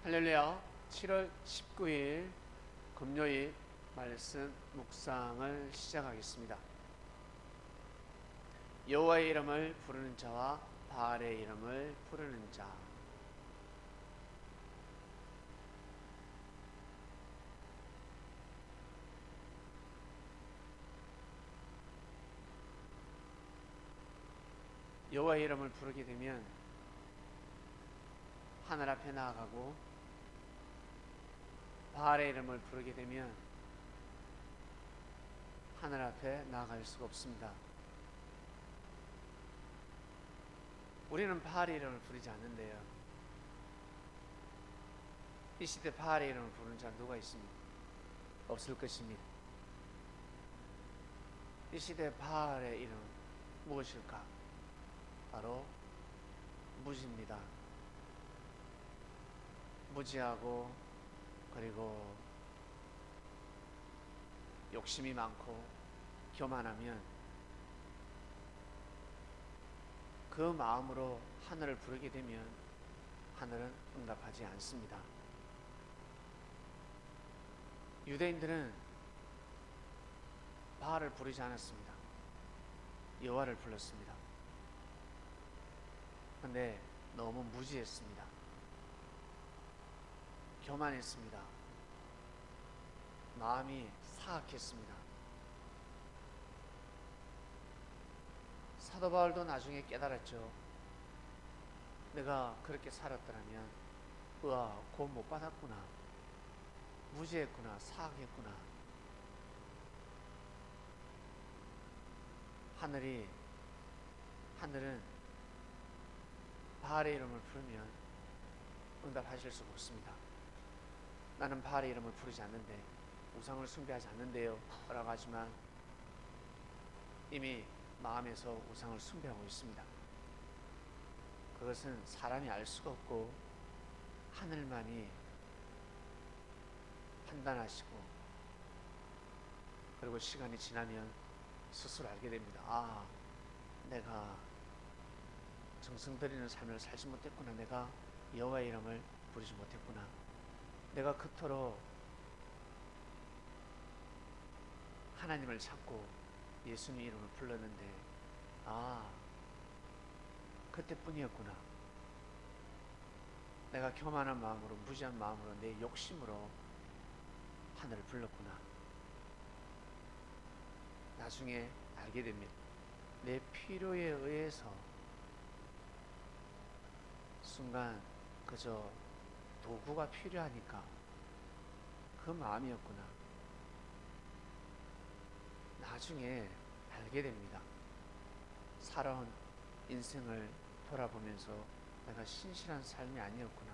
할렐루야. 7월 19일 금요일 말씀 묵상을 시작하겠습니다. 여호와의 이름을 부르는 자와 바알의 이름을 부르는 자. 여호와의 이름을 부르게 되면 하늘 앞에 나아가고, 바알의 이름을 부르게 되면 하늘 앞에 나아갈 수가 없습니다. 우리는 바알의 이름을 부르지 않는데요, 이 시대 바알의 이름을 부르는 자 누가 있습니까? 없을 것입니다. 이 시대 바알의 이름 무엇일까? 바로 무지입니다. 무지하고, 그리고 욕심이 많고 교만하면 그 마음으로 하늘을 부르게 되면 하늘은 응답하지 않습니다. 유대인들은 바알을 부르지 않았습니다. 여호와를 불렀습니다. 그런데 너무 무지했습니다. 교만했습니다. 마음이 사악했습니다. 사도 바울도 나중에 깨달았죠. 내가 그렇게 살았더라면 구원 못 받았구나, 무지했구나, 사악했구나. 하늘은 바알의 이름을 부르면 응답하실 수가 없습니다. 나는 바알의 이름을 부르지 않는데, 우상을 숭배하지 않는데요 라고 하지만 이미 마음에서 우상을 숭배하고 있습니다. 그것은 사람이 알 수가 없고 하늘만이 판단하시고, 그리고 시간이 지나면 스스로 알게 됩니다. 내가 정성 들이는 삶을 살지 못했구나. 내가 여호와의 이름을 부르지 못했구나. 내가 그토록 하나님을 찾고 예수님 이름을 불렀는데 그때뿐이었구나. 내가 교만한 마음으로, 무지한 마음으로, 내 욕심으로 하늘을 불렀구나. 나중에 알게 됩니다. 내 필요에 의해서 순간 그저 도구가 필요하니까 그 마음이었구나. 나중에 알게 됩니다. 살아온 인생을 돌아보면서 내가 신실한 삶이 아니었구나.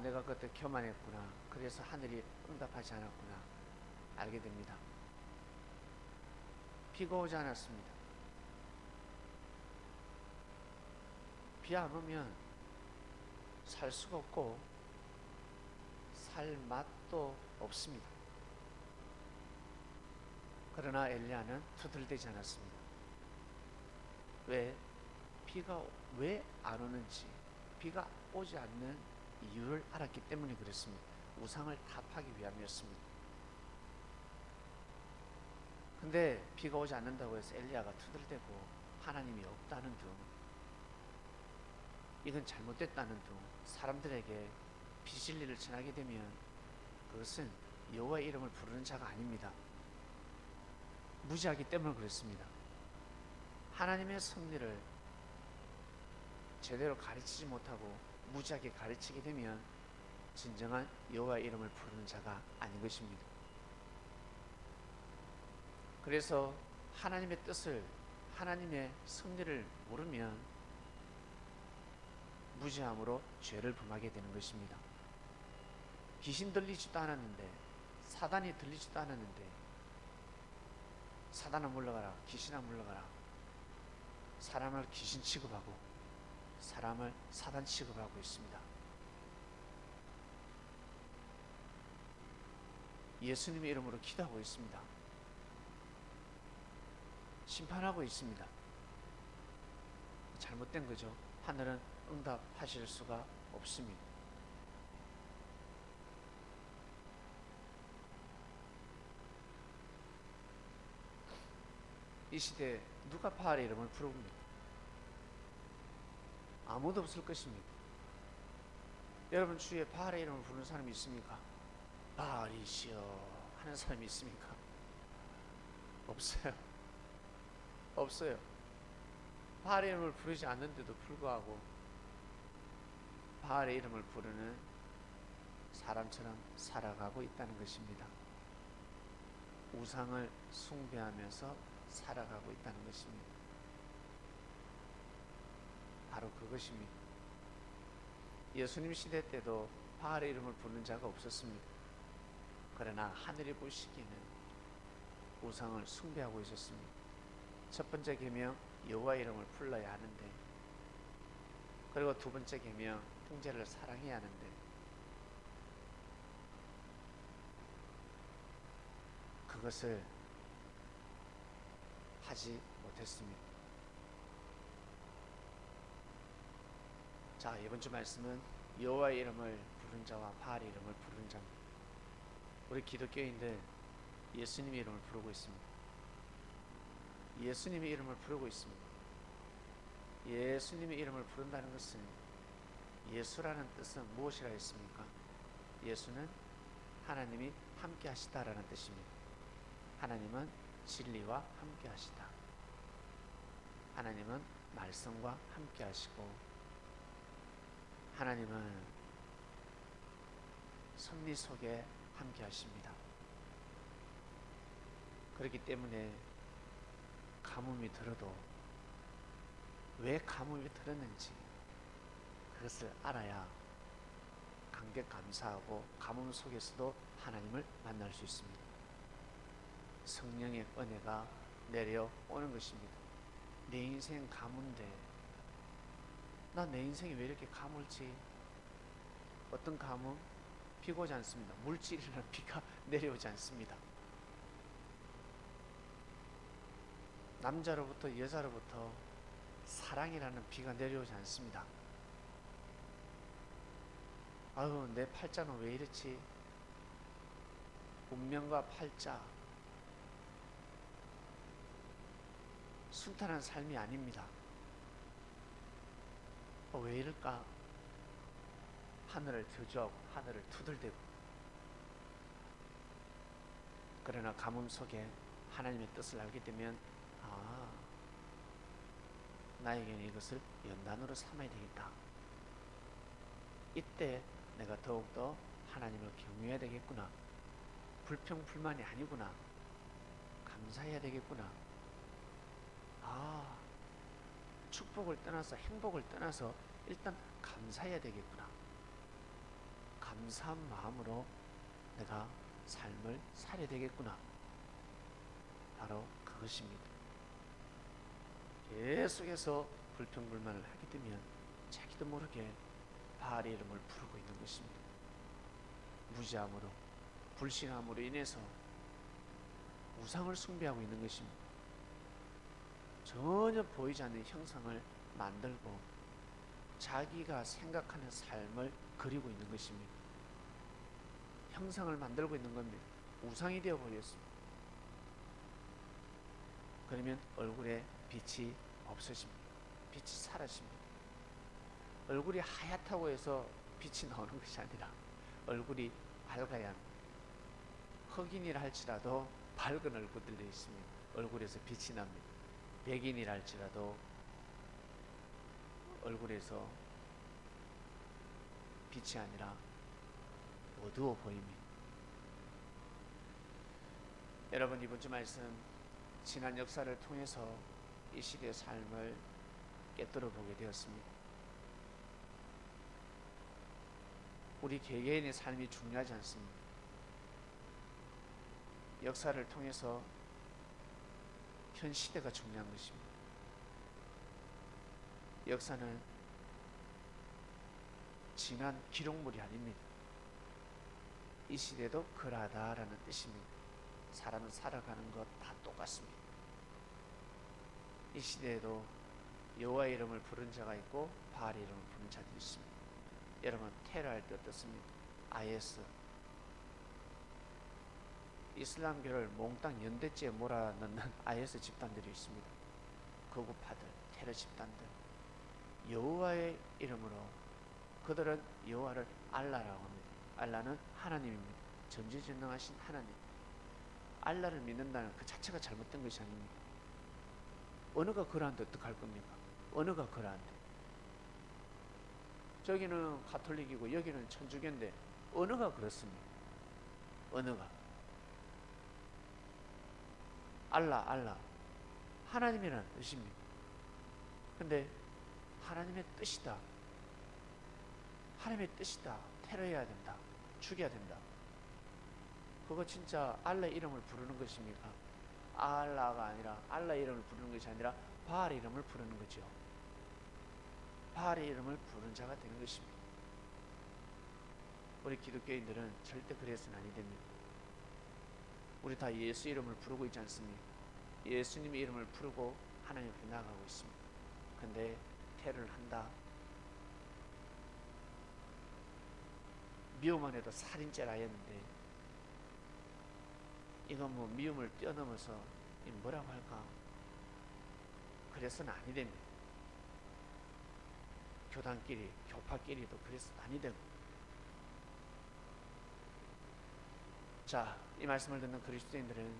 내가 그때 교만했구나. 그래서 하늘이 응답하지 않았구나. 알게 됩니다. 비가 오지 않았습니다. 비 안 오면 살 수가 없고 살 맛도 없습니다. 그러나 엘리야는 투덜대지 않았습니다. 비가 왜 안 오는지, 비가 오지 않는 이유를 알았기 때문에 그랬습니다. 우상을 타파하기 위함이었습니다. 근데 비가 오지 않는다고 해서 엘리야가 투덜대고 하나님이 없다는 등, 이건 잘못됐다는 등 사람들에게 비진리를 전하게 되면 그것은 여호와의 이름을 부르는 자가 아닙니다. 무지하기 때문에 그렇습니다. 하나님의 섭리를 제대로 가르치지 못하고 무지하게 가르치게 되면 진정한 여호와의 이름을 부르는 자가 아닌 것입니다. 그래서 하나님의 뜻을, 하나님의 섭리를 모르면 무지함으로 죄를 범하게 되는 것입니다. 귀신 들리지도 않았는데, 사단이 들리지도 않았는데 사단아 물러가라, 귀신아 물러가라. 사람을 귀신 취급하고 사람을 사단 취급하고 있습니다. 예수님의 이름으로 기도하고 있습니다. 심판하고 있습니다. 잘못된 거죠. 하늘은 응답하실 수가 없습니다. 이 시대에 누가 바알의 이름을 부릅니까? 아무도 없을 것입니다. 여러분 주위에 바알의 이름을 부르는 사람이 있습니까? 바알이시여 하는 사람이 있습니까? 없어요. 없어요. 바알의 이름을 부르지 않는데도 불구하고 바알의 이름을 부르는 사람처럼 살아가고 있다는 것입니다. 우상을 숭배하면서 살아가고 있다는 것입니다. 바로 그것입니다. 예수님 시대 때도 바알의 이름을 부르는 자가 없었습니다. 그러나 하늘이 보시기에는 우상을 숭배하고 있었습니다. 첫 번째 계명 여호와 이름을 불러야 하는데, 그리고 두 번째 계명 형제를 사랑해야 하는데, 그것을 하지 못했습니다. 자, 이번 주 말씀은 여호와의 이름을 부른 자와 바알의 이름을 부른 자입니다. 우리 기독교인들 예수님의 이름을 부르고 있습니다. 예수님의 이름을 부르고 있습니다. 예수님의 이름을 부른다는 것은, 예수라는 뜻은 무엇이라 했습니까? 예수는 하나님이 함께 하시다라는 뜻입니다. 하나님은 진리와 함께 하시다. 하나님은 말씀과 함께 하시고, 하나님은 섭리 속에 함께 하십니다. 그렇기 때문에 가뭄이 들어도 왜 가뭄이 들었는지 그것을 알아야 감격 감사하고 가뭄 속에서도 하나님을 만날 수 있습니다. 성령의 은혜가 내려오는 것입니다. 내 인생 가문데 나 내 인생이 왜 이렇게 가물지? 어떤 가뭄? 비가 오지 않습니다. 물질이라는 비가 내려오지 않습니다. 남자로부터 여자로부터 사랑이라는 비가 내려오지 않습니다. 아유, 내 팔자는 왜 이렇지? 운명과 팔자, 순탄한 삶이 아닙니다. 왜 이럴까? 하늘을 저주하고 하늘을 두들대고. 그러나 가뭄 속에 하나님의 뜻을 알게 되면, 나에게는 이것을 연단으로 삼아야 되겠다. 이때 내가 더욱더 하나님을 경외해야 되겠구나. 불평 불만이 아니구나. 감사해야 되겠구나. 축복을 떠나서, 행복을 떠나서 일단 감사해야 되겠구나. 감사한 마음으로 내가 삶을 살아야 되겠구나. 바로 그것입니다. 계속해서 불평불만을 하게 되면 자기도 모르게 바알의 이름을 부르고 있는 것입니다. 무지함으로, 불신함으로 인해서 우상을 숭배하고 있는 것입니다. 전혀 보이지 않는 형상을 만들고 자기가 생각하는 삶을 그리고 있는 것입니다. 형상을 만들고 있는 겁니다. 우상이 되어버렸습니다. 그러면 얼굴에 빛이 없어집니다. 빛이 사라집니다. 얼굴이 하얗다고 해서 빛이 나오는 것이 아니라 얼굴이 밝아야 합니다. 흑인이라 할지라도 밝은 얼굴들이 있습니다. 얼굴에서 빛이 납니다. 백인이라 할지라도 얼굴에서 빛이 아니라 어두워 보입니다. 여러분, 이번 주 말씀 지난 역사를 통해서 이 시대의 삶을 깨뜨려 보게 되었습니다. 우리 개개인의 삶이 중요하지 않습니다. 역사를 통해서 현 시대가 중요한 것입니다. 역사는 지난 기록물이 아닙니다. 이 시대도 그러하다라는 뜻입니다. 사람은 살아가는 것 다 똑같습니다. 이 시대에도 여호와의 이름을 부른 자가 있고 바알의 이름을 부른 자들이 있습니다. 여러분 테러할 때 어떻습니까? IS 이슬람교를 몽땅 연대지에 몰아넣는 IS 집단들이 있습니다. 거구파들, 테러 집단들. 여호와의 이름으로 그들은 여호와를 알라라고 합니다. 알라는 하나님입니다. 전지전능하신 하나님. 알라를 믿는다는 그 자체가 잘못된 것이 아닙니다. 언어가 그러한데 어떡할 겁니까? 언어가 그러한데. 저기는 가톨릭이고 여기는 천주교인데 언어가 그렇습니다. 언어가. 알라 하나님이라는 뜻입니다. 근데 하나님의 뜻이다, 하나님의 뜻이다, 테러해야 된다, 죽여야 된다, 그거 진짜 알라 이름을 부르는 것입니까? 알라가 아니라 알라 이름을 부르는 것이 아니라 바알 이름을 부르는 거죠. 바알의 이름을 부른 자가 되는 것입니다. 우리 기독교인들은 절대 그래서는 아니 됩니다. 우리 다 예수 이름을 부르고 있지 않습니까? 예수님의 이름을 부르고 하나님 앞에 나아가고 있습니다. 근데 테러를 한다. 미움만 해도 살인죄라 했는데 이건 뭐 미움을 뛰어넘어서 뭐라고 할까? 그래서는 아니 됩니다. 교단끼리, 교파끼리도 그래서는 아니 되고. 자, 이 말씀을 듣는 그리스도인들은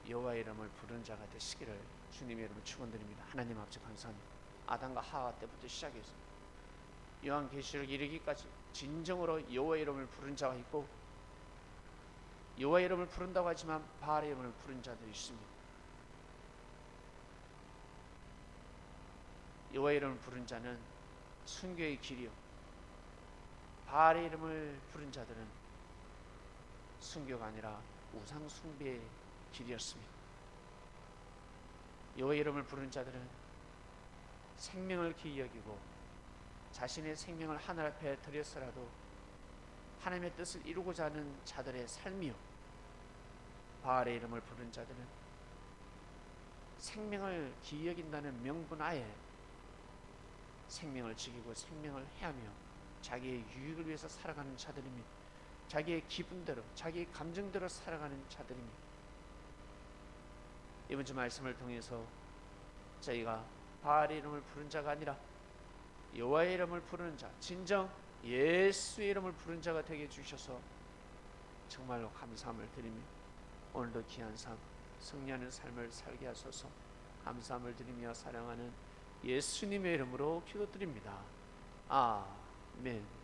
여호와의 이름을 부르는 자가 되시기를 주님의 이름으로 축원드립니다. 하나님 아버지 감사합니다. 아담과 하와 때부터 시작해서 요한계시록 이르기까지 진정으로 여호와의 이름을 부른 자가 있고 여호와의 이름을 부른다고 하지만 바알의 이름을 부른 자들이 있습니다. 여호와의 이름을 부른 자는 순교의 길이요, 바알의 이름을 부른 자들은 순교가 아니라 우상 숭배의 길이었습니다. 여호와의 이름을 부른 자들은 생명을 귀히 여기고 자신의 생명을 하늘 앞에 드려서라도 하나님의 뜻을 이루고자 하는 자들의 삶이요, 바알의 이름을 부른 자들은 생명을 귀히 여긴다는 명분하에 생명을 지키고 생명을 해하며 자기의 유익을 위해서 살아가는 자들입니다. 자기의 기분대로, 자기의 감정대로 살아가는 자들입니다. 이번 주 말씀을 통해서 저희가 바알의 이름을 부른 자가 아니라 여호와의 이름을 부르는 자, 진정 예수의 이름을 부른 자가 되게 해주셔서 정말로 감사함을 드리며 오늘도 귀한 삶, 승리하는 삶을 살게 하소서. 감사함을 드리며 사랑하는 예수님의 이름으로 기도드립니다. 아멘.